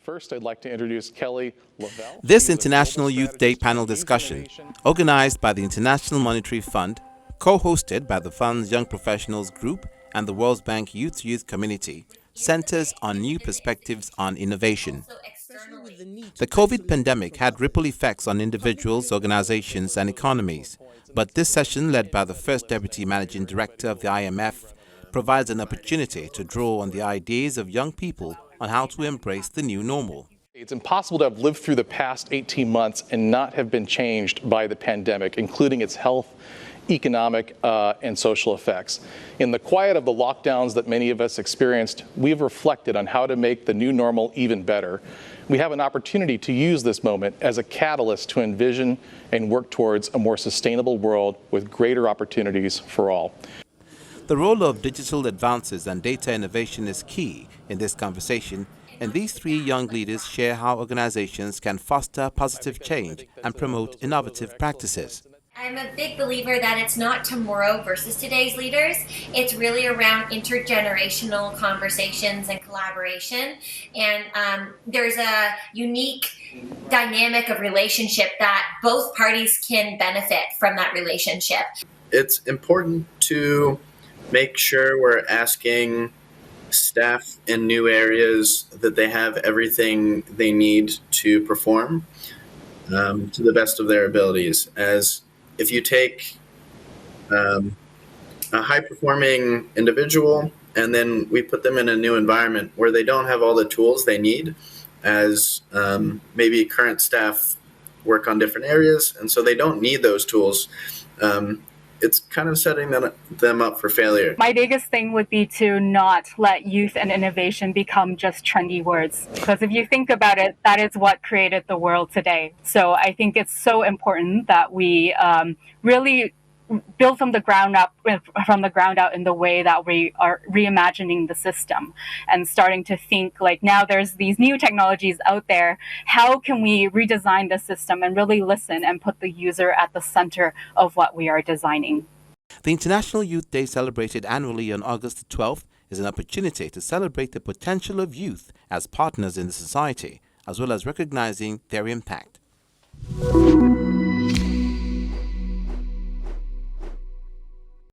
First, I'd like to introduce Kelly Lavelle. This International Youth Day panel discussion, organized by the International Monetary Fund, co-hosted by the fund's Young Professionals Group and the World Bank Youth Community, centers on new perspectives on innovation. The COVID pandemic had ripple effects on individuals, organizations, and economies, but this session, led by the first Deputy Managing Director of the IMF, provides an opportunity to draw on the ideas of young people on how to embrace the new normal. It's impossible to have lived through the past 18 months and not have been changed by the pandemic, including its health, economic, and social effects. In the quiet of the lockdowns that many of us experienced, we've reflected on how to make the new normal even better. We have an opportunity to use this moment as a catalyst to envision and work towards a more sustainable world with greater opportunities for all. The role of digital advances and data innovation is key in this conversation, and these three young leaders share how organizations can foster positive change and promote innovative practices. I'm a big believer that it's not tomorrow versus today's leaders. It's really around intergenerational conversations and collaboration. And there's a unique dynamic of relationship that both parties can benefit from that relationship. It's important to make sure we're asking staff in new areas that they have everything they need to perform to the best of their abilities. As if you take a high-performing individual and then we put them in a new environment where they don't have all the tools they need, as maybe current staff work on different areas, and so they don't need those tools, it's kind of setting them up for failure. My biggest thing would be to not let youth and innovation become just trendy words. Because if you think about it, that is what created the world today. So I think it's so important that we really build from the ground out in the way that we are reimagining the system and starting to think like, now there's these new technologies out there. How can we redesign the system and really listen and put the user at the center of what we are designing? The International Youth Day, celebrated annually on August 12th, is an opportunity to celebrate the potential of youth as partners in the society, as well as recognizing their impact.